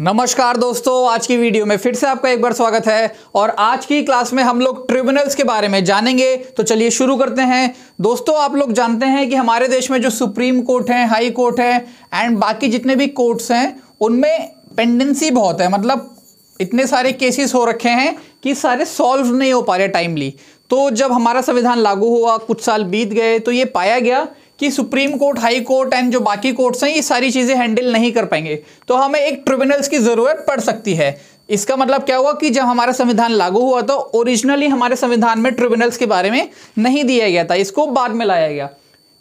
नमस्कार दोस्तों, आज की वीडियो में फिर से आपका एक बार स्वागत है। और आज की क्लास में हम लोग ट्रिब्यूनल्स के बारे में जानेंगे। तो चलिए शुरू करते हैं। दोस्तों, आप लोग जानते हैं कि हमारे देश में जो सुप्रीम कोर्ट है, हाई कोर्ट है एंड बाकी जितने भी कोर्ट्स हैं उनमें पेंडेंसी बहुत है। मतलब इतने सारे केसेस हो रखे हैं कि सारे सॉल्व नहीं हो पा रहे टाइमली। तो जब हमारा संविधान लागू हुआ, कुछ साल बीत गए, तो ये पाया गया कि supreme court, high court and जो बाकी कोर्ट्स हैं ये सारी चीज़ें हैंडल नहीं कर पाएंगे। तो हमें एक ट्रिब्यूनल्स की ज़रूरत पड़ सकती है। इसका मतलब क्या हुआ कि जब हमारा संविधान लागू हुआ तो ओरिजिनली हमारे संविधान में ट्रिब्यूनल्स के बारे में नहीं दिया गया था, इसको बाद में लाया गया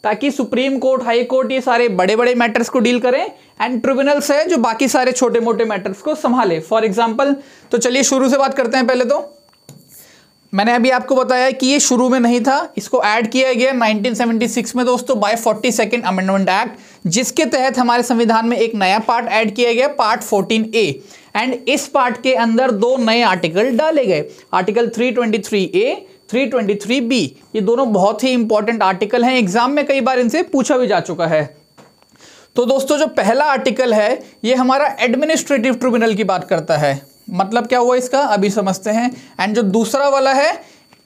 ताकि सुप्रीम कोर्ट, हाई कोर्ट ये सारे बड़े बड़े मैटर्स को डील करें एंड ट्रिब्यूनल्स है जो बाकी सारे छोटे मोटे मैटर्स को संभाले। फॉर एग्जाम्पल, तो चलिए शुरू से बात करते हैं। पहले तो मैंने अभी आपको बताया कि ये शुरू में नहीं था, इसको ऐड किया गया 1976 में दोस्तों बाय 42nd अमेंडमेंट एक्ट, जिसके तहत हमारे संविधान में एक नया पार्ट ऐड किया गया, पार्ट 14A। एंड इस पार्ट के अंदर दो नए आर्टिकल डाले गए, आर्टिकल 323A, 323B। ये दोनों बहुत ही इंपॉर्टेंट आर्टिकल हैं, एग्जाम में कई बार इनसे पूछा भी जा चुका है। तो दोस्तों, जो पहला आर्टिकल है ये हमारा एडमिनिस्ट्रेटिव ट्रिब्यूनल की बात करता है। मतलब क्या हुआ इसका अभी समझते हैं। एंड जो दूसरा वाला है,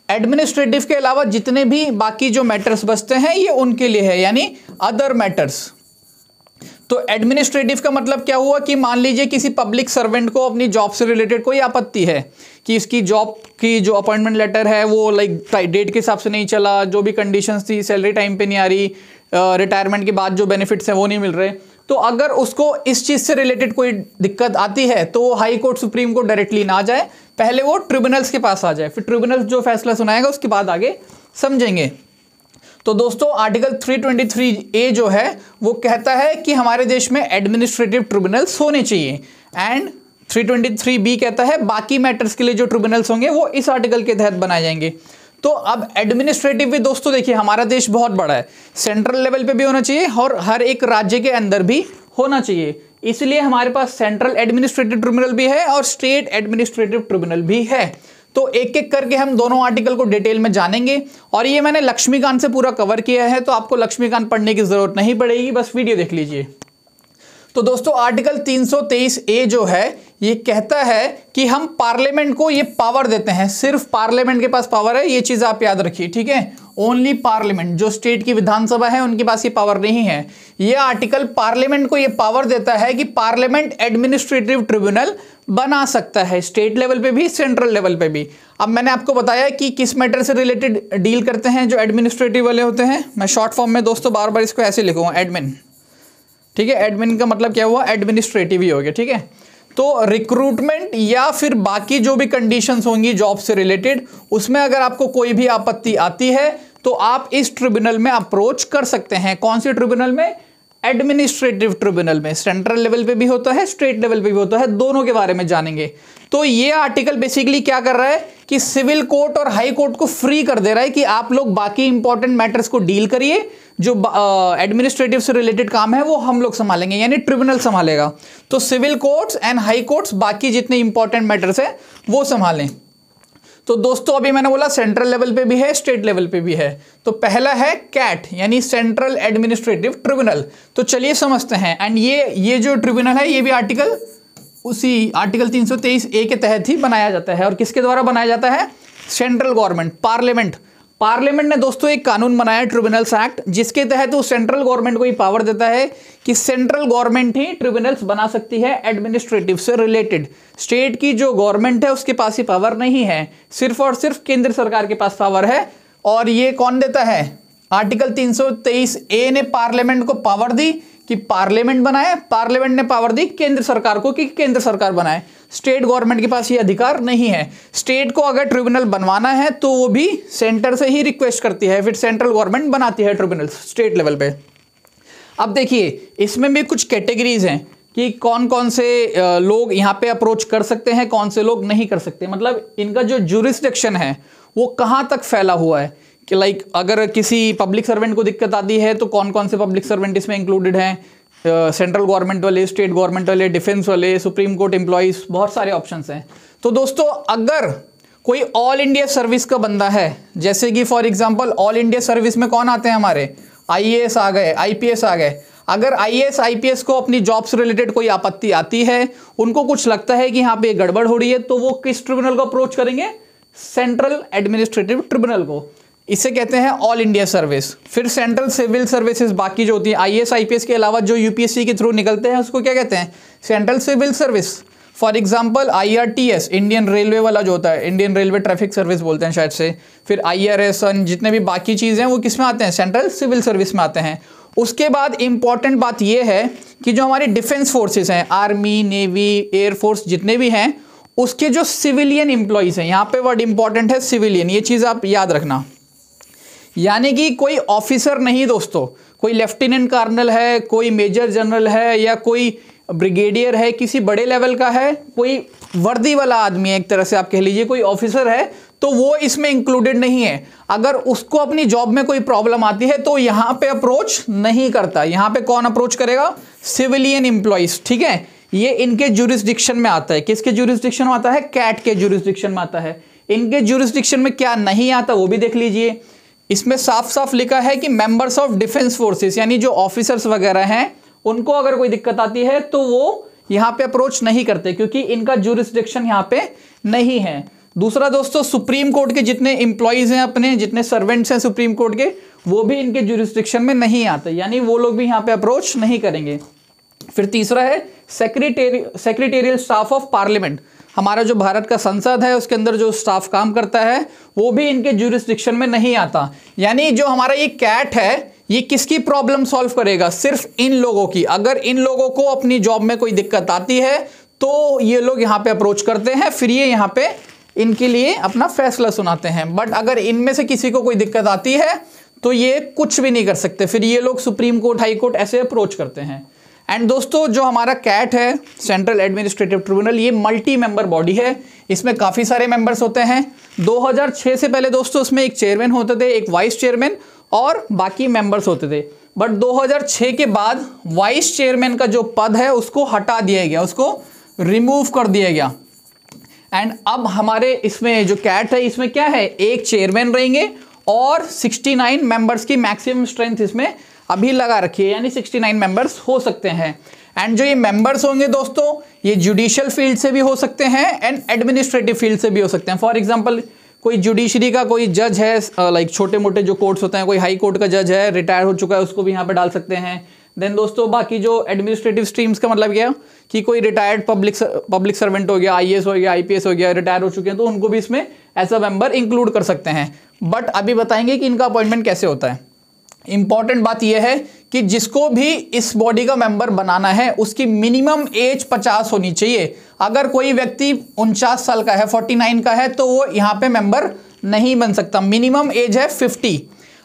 एडमिनिस्ट्रेटिव के अलावा जितने भी बाकी जो मैटर्स बचते हैं ये उनके लिए है, यानी अदर मैटर्स। तो एडमिनिस्ट्रेटिव का मतलब क्या हुआ कि मान लीजिए किसी पब्लिक सर्वेंट को अपनी जॉब से रिलेटेड कोई आपत्ति है कि इसकी जॉब की जो अपॉइंटमेंट लेटर है वो डेट के हिसाब से नहीं चला, जो भी कंडीशंस थी, सैलरी टाइम पे नहीं आ रही, रिटायरमेंट के बाद जो बेनिफिट्स हैं वो नहीं मिल रहे। तो अगर उसको इस चीज़ से रिलेटेड कोई दिक्कत आती है तो वो high court, supreme court directly ना जाए, पहले वो ट्रिब्यूनल्स के पास आ जाए, फिर ट्रिब्यूनल्स जो फैसला सुनाएगा उसके बाद आगे समझेंगे। तो दोस्तों, आर्टिकल 323A जो है वो कहता है कि हमारे देश में एडमिनिस्ट्रेटिव ट्रिब्यूनल्स होने चाहिए। एंड 323B कहता है बाकी मैटर्स के लिए जो ट्रिब्यूनल्स होंगे वो इस आर्टिकल के तहत बनाए जाएंगे। तो अब एडमिनिस्ट्रेटिव भी दोस्तों देखिए, हमारा देश बहुत बड़ा है, सेंट्रल लेवल पे भी होना चाहिए और हर एक राज्य के अंदर भी होना चाहिए। इसलिए हमारे पास सेंट्रल एडमिनिस्ट्रेटिव ट्रिब्यूनल भी है और स्टेट एडमिनिस्ट्रेटिव ट्रिब्यूनल भी है। तो एक एक करके हम दोनों आर्टिकल को डिटेल में जानेंगे। और ये मैंने लक्ष्मीकांत से पूरा कवर किया है, तो आपको लक्ष्मीकांत पढ़ने की जरूरत नहीं पड़ेगी, बस वीडियो देख लीजिए। तो दोस्तों, आर्टिकल 323A जो है ये कहता है कि हम पार्लियामेंट को ये पावर देते हैं, सिर्फ पार्लियामेंट के पास पावर है, ये चीज आप याद रखिए, ठीक है। ओनली पार्लियामेंट, जो स्टेट की विधानसभा है उनके पास ये पावर नहीं है। ये आर्टिकल पार्लियामेंट को ये पावर देता है कि पार्लियामेंट एडमिनिस्ट्रेटिव ट्रिब्यूनल बना सकता है, स्टेट लेवल पे भी, सेंट्रल लेवल पे भी। अब मैंने आपको बताया कि किस मैटर से रिलेटेड डील करते हैं जो एडमिनिस्ट्रेटिव वाले होते हैं। मैं शॉर्ट फॉर्म में दोस्तों बार बार इसको ऐसे लिखूंगा, एडमिन, ठीक है। एडमिन का मतलब क्या हुआ, एडमिनिस्ट्रेटिव ही हो गया, ठीक है। तो रिक्रूटमेंट या फिर बाकी जो भी कंडीशंस होंगी जॉब से रिलेटेड, उसमें अगर आपको कोई भी आपत्ति आती है तो आप इस ट्रिब्यूनल में अप्रोच कर सकते हैं। कौन से ट्रिब्यूनल में? एडमिनिस्ट्रेटिव ट्रिब्यूनल में। सेंट्रल लेवल पे भी होता है, स्टेट लेवल पे भी होता है, दोनों के बारे में जानेंगे। तो ये आर्टिकल बेसिकली क्या कर रहा है कि सिविल कोर्ट और हाई कोर्ट को फ्री कर दे रहा है कि आप लोग बाकी इंपॉर्टेंट मैटर्स को डील करिए, जो एडमिनिस्ट्रेटिव से रिलेटेड काम है वो हम लोग संभालेंगे, यानी ट्रिब्यूनल संभालेगा। तो civil courts and high courts बाकी जितने इंपॉर्टेंट मैटर्स है वो संभालें। तो दोस्तों, अभी मैंने बोला सेंट्रल लेवल पे भी है, स्टेट लेवल पे भी है। तो पहला है कैट, यानी सेंट्रल एडमिनिस्ट्रेटिव ट्रिब्यूनल। तो चलिए समझते हैं। एंड ये जो ट्रिब्यूनल है ये भी आर्टिकल 323A के तहत ही बनाया जाता है। और किसके द्वारा बनाया जाता है? सेंट्रल गवर्नमेंट, पार्लियामेंट ने दोस्तों एक कानून बनाया, ट्रिब्यूनल्स एक्ट, जिसके तहत वो सेंट्रल गवर्नमेंट को ये पावर देता है कि सेंट्रल गवर्नमेंट ही ट्रिब्यूनल्स बना सकती है एडमिनिस्ट्रेटिव से रिलेटेड। स्टेट की जो गवर्नमेंट है उसके पास ये पावर नहीं है, सिर्फ और सिर्फ केंद्र सरकार के पास पावर है। और ये कौन देता है? आर्टिकल 323A ने पार्लियामेंट को पावर दी कि पार्लियामेंट बनाए, पार्लियामेंट ने पावर दी केंद्र सरकार को कि केंद्र सरकार बनाए। स्टेट गवर्नमेंट के पास ये अधिकार नहीं है। स्टेट को अगर ट्रिब्यूनल बनवाना है तो वो भी सेंटर से ही रिक्वेस्ट करती है, फिर सेंट्रल गवर्नमेंट बनाती है ट्रिब्यूनल स्टेट लेवल पे। अब देखिए, इसमें भी कुछ कैटेगरीज हैं कि कौन कौन से लोग यहाँ पे अप्रोच कर सकते हैं, कौन से लोग नहीं कर सकते। मतलब इनका जो ज्यूरिसडिक्शन है वो कहाँ तक फैला हुआ है कि अगर किसी पब्लिक सर्वेंट को दिक्कत आती है तो कौन कौन से पब्लिक सर्वेंट इसमें इंक्लूडेड हैं, सेंट्रल गवर्नमेंट वाले, स्टेट गवर्नमेंट वाले, डिफेंस वाले, सुप्रीम कोर्ट एम्प्लॉइज, बहुत सारे ऑप्शंस हैं। तो दोस्तों, अगर कोई ऑल इंडिया सर्विस का बंदा है, जैसे कि for example all India service में कौन आते हैं हमारे? IAS आ गए, IPS आ गए। अगर IAS IPS को अपनी जॉब से रिलेटेड कोई आपत्ति आती है, उनको कुछ लगता है कि यहाँ पे गड़बड़ हो रही है, तो वो किस ट्रिब्यूनल को अप्रोच करेंगे? सेंट्रल एडमिनिस्ट्रेटिव ट्रिब्यूनल को। इसे कहते हैं ऑल इंडिया सर्विस। फिर सेंट्रल सिविल सर्विसेज बाकी जो होती है IAS IPS के अलावा जो UPSC के थ्रू निकलते हैं उसको क्या कहते हैं? Central civil service. For example IRTS, Indian railway वाला जो होता है, इंडियन रेलवे ट्रैफिक सर्विस बोलते हैं शायद से। फिर IRS, जितने भी बाकी चीज़ें हैं वो किस में आते हैं? सेंट्रल सिविल सर्विस में आते हैं। उसके बाद इंपॉर्टेंट बात यह है कि जो हमारी डिफेंस फोर्सेस हैं, आर्मी, नेवी, एयरफोर्स जितने भी हैं, उसके जो सिविलियन एम्प्लॉयज़ हैं, यहाँ पे वर्ड इंपॉर्टेंट है सिविलियन, ये चीज़ आप याद रखना। यानी कि कोई ऑफिसर नहीं दोस्तों, कोई लेफ्टिनेंट कर्नल है, कोई मेजर जनरल है, या कोई ब्रिगेडियर है, किसी बड़े लेवल का है, कोई वर्दी वाला आदमी है, एक तरह से आप कह लीजिए कोई ऑफिसर है, तो वो इसमें इंक्लूडेड नहीं है। अगर उसको अपनी जॉब में कोई प्रॉब्लम आती है तो यहाँ पे अप्रोच नहीं करता। यहाँ पे कौन अप्रोच करेगा? Civilian employees. ठीक है, ये इनके ज्यूरिसडिक्शन में आता है। किसके ज्यूरिसडिक्शन में आता है? कैट के ज्यूरिसडिक्शन में आता है। इनके ज्यूरिसडिक्शन में क्या नहीं आता वो भी देख लीजिए। इसमें साफ साफ लिखा है कि मेंबर्स ऑफ डिफेंस फोर्सेस, यानी जो ऑफिसर्स वगैरह हैं, उनको अगर कोई दिक्कत आती है तो वो यहाँ पे अप्रोच नहीं करते, क्योंकि इनका ज्यूरिसडिक्शन यहाँ पे नहीं है। दूसरा दोस्तों, सुप्रीम कोर्ट के जितने एम्प्लॉयज हैं, अपने जितने सर्वेंट्स हैं सुप्रीम कोर्ट के, वो भी इनके ज्यूरिसडिक्शन में नहीं आते, यानी वो लोग भी यहाँ पे अप्रोच नहीं करेंगे। फिर तीसरा है सेक्रेटेरियल स्टाफ ऑफ पार्लियामेंट। हमारा जो भारत का संसद है उसके अंदर जो स्टाफ काम करता है वो भी इनके ज्यूरिसडिक्शन में नहीं आता। यानी जो हमारा ये कैट है, ये किसकी प्रॉब्लम सॉल्व करेगा? सिर्फ इन लोगों की। अगर इन लोगों को अपनी जॉब में कोई दिक्कत आती है तो ये लोग यहाँ पे अप्रोच करते हैं, फिर ये यहाँ पे इनके लिए अपना फैसला सुनाते हैं। बट अगर इनमें से किसी को कोई दिक्कत आती है तो ये कुछ भी नहीं कर सकते, फिर ये लोग सुप्रीम कोर्ट, हाई कोर्ट ऐसे अप्रोच करते हैं। एंड दोस्तों, जो हमारा कैट है, सेंट्रल एडमिनिस्ट्रेटिव ट्रिब्यूनल, ये मल्टी मेंबर बॉडी है। इसमें काफ़ी सारे मेंबर्स होते हैं। 2006 से पहले दोस्तों इसमें एक चेयरमैन होते थे, एक वाइस चेयरमैन और बाकी मेंबर्स होते थे। बट 2006 के बाद वाइस चेयरमैन का जो पद है उसको हटा दिया गया, उसको रिमूव कर दिया गया। एंड अब हमारे इसमें जो कैट है, इसमें क्या है? एक चेयरमैन रहेंगे और 69 मेंबर्स की मैक्सिमम स्ट्रेंथ इसमें अभी लगा रखी है, यानी 69 मेंबर्स हो सकते हैं। एंड जो ये मेंबर्स होंगे दोस्तों, ये जुडिशियल फील्ड से भी हो सकते हैं एंड एडमिनिस्ट्रेटिव फील्ड से भी हो सकते हैं। फॉर एग्जांपल, कोई जुडिशरी का कोई जज है, लाइक छोटे मोटे जो कोर्ट्स होते हैं, कोई हाई कोर्ट का जज है, रिटायर हो चुका है, उसको भी यहाँ पे डाल सकते हैं। देन दोस्तों, बाकी जो एडमिनिस्ट्रेटिव स्ट्रीम्स का मतलब क्या कि कोई रिटायर्ड पब्लिक सर्वेंट हो गया, IAS हो गया, IPS हो गया, रिटायर हो चुके हैं, तो उनको भी इसमें एज अ मेंबर इंक्लूड कर सकते हैं। बट अभी बताएंगे कि इनका अपॉइंटमेंट कैसे होता है। इंपॉर्टेंट बात यह है कि जिसको भी इस बॉडी का मेंबर बनाना है उसकी मिनिमम एज 50 होनी चाहिए। अगर कोई व्यक्ति 49 साल का है, 49 का है, तो वो यहाँ पे मेंबर नहीं बन सकता। मिनिमम एज है 50।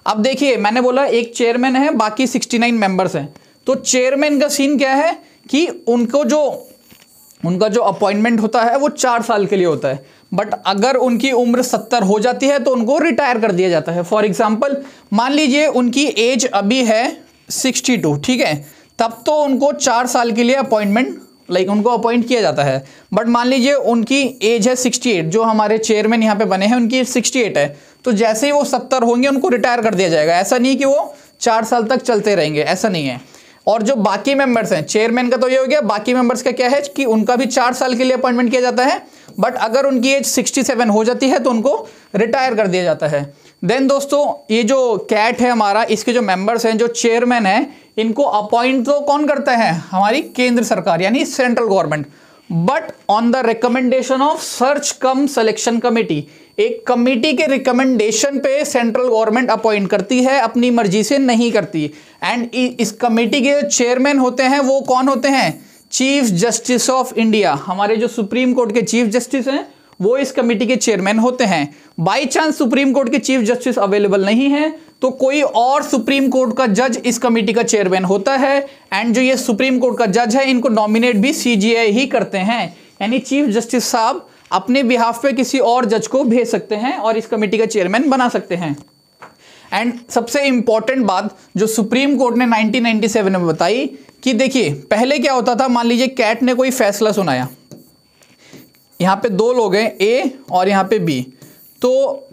अब देखिए, मैंने बोला एक चेयरमैन है, बाकी 69 मेंबर्स हैं। तो चेयरमैन का सीन क्या है कि उनका जो अपॉइंटमेंट होता है वो 4 साल के लिए होता है। बट अगर उनकी उम्र 70 हो जाती है तो उनको रिटायर कर दिया जाता है। फॉर एग्जाम्पल, मान लीजिए उनकी एज अभी है 62, ठीक है, तब तो उनको 4 साल के लिए अपॉइंटमेंट, लाइक उनको अपॉइंट किया जाता है। बट मान लीजिए उनकी एज है 68, जो हमारे चेयरमैन यहाँ पे बने हैं उनकी एज 68 है, तो जैसे ही वो 70 होंगे उनको रिटायर कर दिया जाएगा। ऐसा नहीं कि वो 4 साल तक चलते रहेंगे, ऐसा नहीं है। और जो बाकी मेंबर्स हैं, चेयरमैन का तो ये हो गया, बाकी मेंबर्स का क्या है कि उनका भी 4 साल के लिए अपॉइंटमेंट किया जाता है। बट अगर उनकी एज 67 हो जाती है तो उनको रिटायर कर दिया जाता है। देन दोस्तों, ये जो कैट है हमारा, इसके जो मेंबर्स हैं, जो चेयरमैन है, इनको अपॉइंट तो कौन करता है? हमारी केंद्र सरकार, यानी central government. But on the recommendation of search come selection committee, एक कमेटी के रिकमेंडेशन पे सेंट्रल गवर्नमेंट अपॉइंट करती है, अपनी मर्जी से नहीं करती। एंड इस कमेटी के जो चेयरमैन होते हैं वो कौन होते हैं? Chief justice of India. हमारे जो सुप्रीम कोर्ट के चीफ जस्टिस हैं वो इस कमेटी के चेयरमैन होते हैं। बाई चांस सुप्रीम कोर्ट के चीफ जस्टिस अवेलेबल नहीं है तो कोई और सुप्रीम कोर्ट का जज इस कमेटी का चेयरमैन होता है। एंड जो ये सुप्रीम कोर्ट का जज है, इनको नॉमिनेट भी CJI ही करते हैं, यानी चीफ जस्टिस साहब अपने बिहाफ पे किसी और जज को भेज सकते हैं और इस कमेटी का चेयरमैन बना सकते हैं। एंड सबसे इंपॉर्टेंट बात जो सुप्रीम कोर्ट ने 1997 में बताई कि देखिए, पहले क्या होता था, मान लीजिए कैट ने कोई फैसला सुनाया, यहाँ पे 2 लोग हैं, A और यहाँ पे B। तो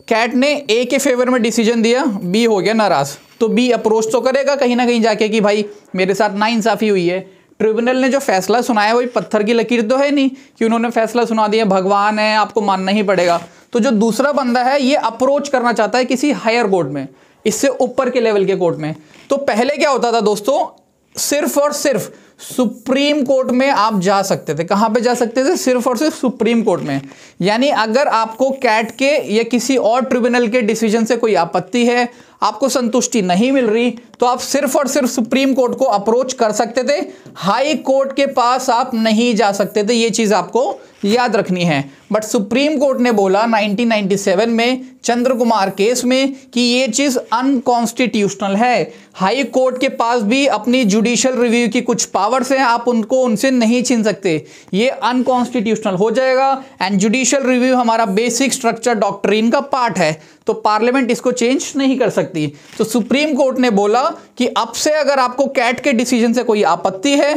कैट ने ए के फेवर में डिसीजन दिया, बी हो गया नाराज, तो बी अप्रोच तो करेगा कहीं ना कहीं जाके कि भाई मेरे साथ नाइंसाफी हुई है। ट्रिब्यूनल ने जो फैसला सुनाया वही पत्थर की लकीर तो है नहीं कि उन्होंने फैसला सुना दिया, भगवान है आपको मानना ही पड़ेगा। तो जो दूसरा बंदा है ये अप्रोच करना चाहता है किसी हायर कोर्ट में, इससे ऊपर के लेवल के कोर्ट में। तो पहले क्या होता था दोस्तों, सिर्फ और सिर्फ सुप्रीम कोर्ट में आप जा सकते थे। कहां पे जा सकते थे? सिर्फ और सिर्फ सुप्रीम कोर्ट में। यानी अगर आपको कैट के या किसी और ट्रिब्यूनल के डिसीजन से कोई आपत्ति है, आपको संतुष्टि नहीं मिल रही, तो आप सिर्फ और सिर्फ सुप्रीम कोर्ट को अप्रोच कर सकते थे, हाई कोर्ट के पास आप नहीं जा सकते थे। ये चीज आपको याद रखनी है। बट सुप्रीम कोर्ट ने बोला 1997 में चंद्र कुमार केस में कि ये चीज अनकॉन्स्टिट्यूशनल है। हाई कोर्ट के पास भी अपनी जुडिशियल रिव्यू की कुछ पावर्स हैं, आप उनको उनसे नहीं छीन सकते, ये अनकॉन्स्टिट्यूशनल हो जाएगा। एंड जुडिशियल रिव्यू हमारा बेसिक स्ट्रक्चर डॉक्ट्रिन का पार्ट है, तो पार्लियामेंट इसको चेंज नहीं कर सकती। तो सुप्रीम कोर्ट ने बोला कि अब से अगर आपको कैट के डिसीजन से कोई आपत्ति है,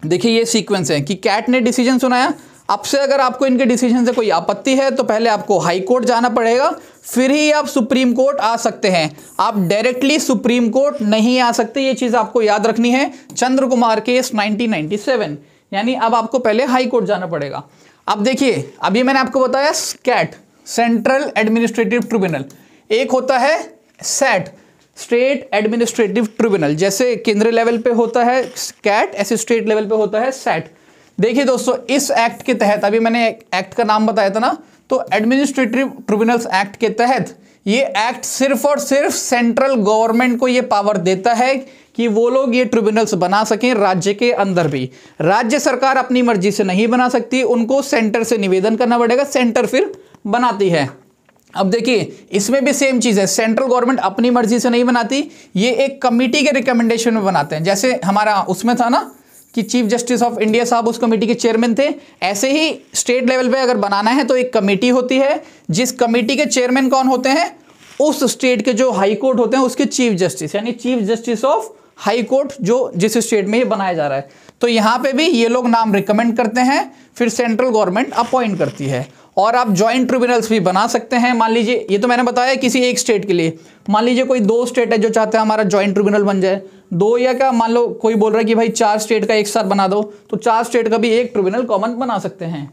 देखिए ये सीक्वेंस है कि कैट ने डिसीजन सुनाया, अब से अगर आपको इनके डिसीजन से कोई आपत्ति है तो पहले आपको हाई कोर्ट जाना पड़ेगा, फिर ही आप सुप्रीम कोर्ट आ सकते हैं। आप डायरेक्टली सुप्रीम कोर्ट नहीं आ सकते, ये चीज आपको याद रखनी है। चंद्र कुमार केस 1997, यानी अब आपको पहले हाई कोर्ट जाना पड़ेगा। अब देखिए, अभी मैंने आपको बताया कैट, सेंट्रल एडमिनिस्ट्रेटिव ट्रिब्यूनल, एक होता है सैट, स्टेट एडमिनिस्ट्रेटिव ट्रिब्यूनल। जैसे केंद्रीय लेवल पे होता है कैट, ऐसे स्टेट लेवल पे होता है सैट। देखिए दोस्तों, इस एक्ट के तहत, अभी मैंने एक्ट का नाम बताया था ना, तो एडमिनिस्ट्रेटिव ट्रिब्यूनल्स एक्ट के तहत ये एक्ट सिर्फ और सिर्फ सेंट्रल गवर्नमेंट को ये पावर देता है कि वो लोग ये ट्रिब्यूनल्स बना सकें राज्य के अंदर भी। राज्य सरकार अपनी मर्जी से नहीं बना सकती, उनको सेंटर से निवेदन करना पड़ेगा, सेंटर फिर बनाती है। अब देखिए इसमें भी सेम चीज है, सेंट्रल गवर्नमेंट अपनी मर्जी से नहीं बनाती, ये एक कमिटी के रिकमेंडेशन में बनाते हैं। जैसे हमारा उसमें था ना कि चीफ जस्टिस ऑफ इंडिया साहब उस कमेटी के चेयरमैन थे, ऐसे ही स्टेट लेवल पे अगर बनाना है तो एक कमेटी होती है, जिस कमेटी के चेयरमैन कौन होते हैं? उस स्टेट के जो हाई कोर्ट होते हैं उसके चीफ जस्टिस, यानी chief justice of high court जो जिस स्टेट में ये बनाया जा रहा है। तो यहां पे भी ये लोग नाम रिकमेंड करते हैं, फिर सेंट्रल गवर्नमेंट अपॉइंट करती है। और आप जॉइंट ट्रिब्यूनल्स भी बना सकते हैं। मान लीजिए, ये तो मैंने बताया किसी एक स्टेट के लिए, मान लीजिए कोई 2 स्टेट है जो चाहते हैं हमारा जॉइंट ट्रिब्यूनल बन जाए, 2 या क्या, मान लो कोई बोल रहा है कि भाई 4 स्टेट का एक साथ बना दो, तो 4 स्टेट का भी एक ट्रिब्यूनल कॉमन बना सकते हैं।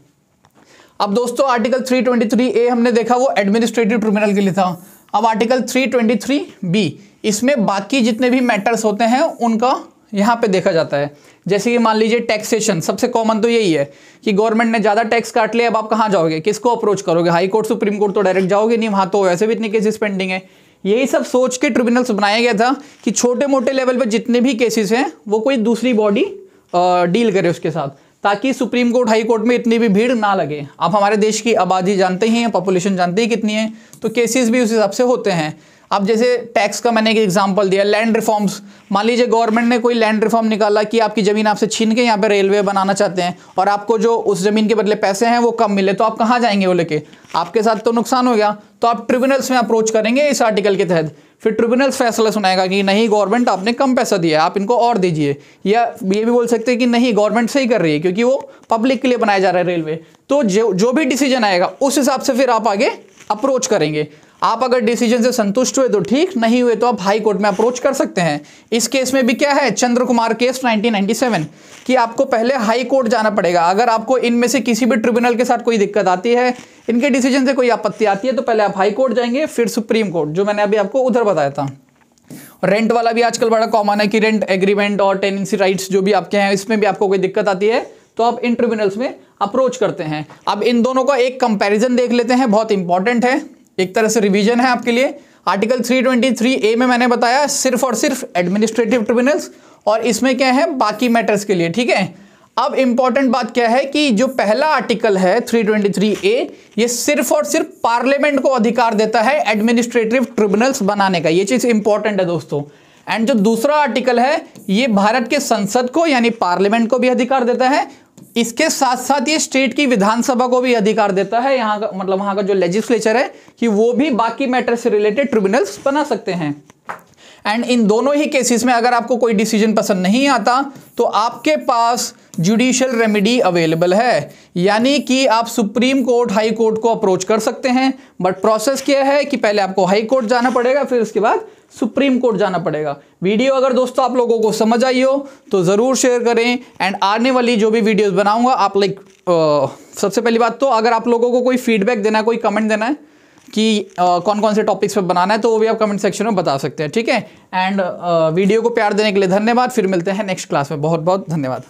अब दोस्तों आर्टिकल 323A हमने देखा वो एडमिनिस्ट्रेटिव ट्रिब्यूनल के लिए था। अब आर्टिकल 323B, इसमें बाकी जितने भी मैटर्स होते हैं उनका यहाँ पे देखा जाता है। जैसे कि मान लीजिए टैक्सेशन, सबसे कॉमन तो यही है कि गवर्नमेंट ने ज़्यादा टैक्स काट लिया, अब आप कहाँ जाओगे, किसको अप्रोच करोगे? हाई कोर्ट, सुप्रीम कोर्ट तो डायरेक्ट जाओगे नहीं, वहाँ तो वैसे भी इतने केसेस पेंडिंग है। यही सब सोच के ट्रिब्यूनल्स बनाया गया था कि छोटे मोटे लेवल पर जितने भी केसेस हैं वो कोई दूसरी बॉडी डील करे उसके साथ, ताकि सुप्रीम कोर्ट, हाई कोर्ट में इतनी भी भीड़ ना लगे। आप हमारे देश की आबादी जानते ही हैं, पॉपुलेशन जानते ही कितनी है, तो केसेस भी उस हिसाब से होते हैं। अब जैसे टैक्स का मैंने एक एग्जांपल दिया, लैंड रिफॉर्म्स, मान लीजिए गवर्नमेंट ने कोई लैंड रिफॉर्म निकाला कि आपकी ज़मीन आपसे छीन के यहाँ पे रेलवे बनाना चाहते हैं और आपको जो उस ज़मीन के बदले पैसे हैं वो कम मिले, तो आप कहाँ जाएंगे वो लेके? आपके साथ तो नुकसान हो गया, तो आप ट्रिब्यूनल्स में अप्रोच करेंगे इस आर्टिकल के तहत। फिर ट्रिब्यूनल्स फैसला सुनाएगा कि नहीं गवर्नमेंट आपने कम पैसा दिया है, आप इनको और दीजिए, या ये भी बोल सकते हैं कि नहीं गवर्नमेंट सही कर रही है क्योंकि वो पब्लिक के लिए बनाया जा रहा है रेलवे। तो जो भी डिसीजन आएगा उस हिसाब से फिर आप आगे अप्रोच करेंगे। आप अगर डिसीजन से संतुष्ट हुए तो ठीक, नहीं हुए तो आप हाई कोर्ट में अप्रोच कर सकते हैं। इस केस में भी क्या है, चंद्र कुमार केस 1997, कि आपको पहले हाई कोर्ट जाना पड़ेगा। अगर आपको इनमें से किसी भी ट्रिब्यूनल के साथ कोई दिक्कत आती है, इनके डिसीजन से कोई आपत्ति आती है, तो पहले आप हाई कोर्ट जाएंगे, फिर सुप्रीम कोर्ट, जो मैंने अभी आपको उधर बताया था। रेंट वाला भी आजकल बड़ा कॉमन है कि रेंट एग्रीमेंट और टेनेंसी राइट्स जो भी आपके हैं, इसमें भी आपको कोई दिक्कत आती है तो आप इन ट्रिब्यूनल्स में अप्रोच करते हैं। अब इन दोनों का एक कंपैरिजन देख लेते हैं, बहुत इंपॉर्टेंट है, एक तरह से रिवीजन है आपके लिए। आर्टिकल 323A में मैंने बताया सिर्फ और सिर्फ एडमिनिस्ट्रेटिव ट्रिब्यूनल्स, और इसमें क्या है, बाकी मैटर्स के लिए, ठीक है। अब इंपॉर्टेंट बात क्या है कि जो पहला आर्टिकल है 323A, ये सिर्फ और सिर्फ पार्लियामेंट को अधिकार देता है एडमिनिस्ट्रेटिव ट्रिब्यूनल्स बनाने का, ये चीज इंपॉर्टेंट है दोस्तों। एंड जो दूसरा आर्टिकल है ये भारत के संसद को यानी पार्लियामेंट को भी अधिकार देता है, इसके साथ साथ ये स्टेट की विधानसभा को भी अधिकार देता है, यहाँ का मतलब वहां का जो लेजिस्लेचर है, कि वो भी बाकी मैटर से रिलेटेड ट्रिब्यूनल्स बना सकते हैं। एंड इन दोनों ही केसेस में अगर आपको कोई डिसीजन पसंद नहीं आता तो आपके पास जुडिशियल रेमेडी अवेलेबल है, यानी कि आप सुप्रीम कोर्ट, हाई कोर्ट को अप्रोच कर सकते हैं। बट प्रोसेस क्या है कि पहले आपको हाई कोर्ट जाना पड़ेगा, फिर उसके बाद सुप्रीम कोर्ट जाना पड़ेगा। वीडियो अगर दोस्तों आप लोगों को समझ आई हो तो ज़रूर शेयर करें। एंड आने वाली जो भी वीडियोस बनाऊंगा आप सबसे पहली बात तो अगर आप लोगों को कोई फीडबैक देना है, कोई कमेंट देना है कि कौन कौन से टॉपिक्स पे बनाना है, तो वो भी आप कमेंट सेक्शन में बता सकते हैं, ठीक है। एंड वीडियो को प्यार देने के लिए धन्यवाद। फिर मिलते हैं नेक्स्ट क्लास में। बहुत बहुत धन्यवाद।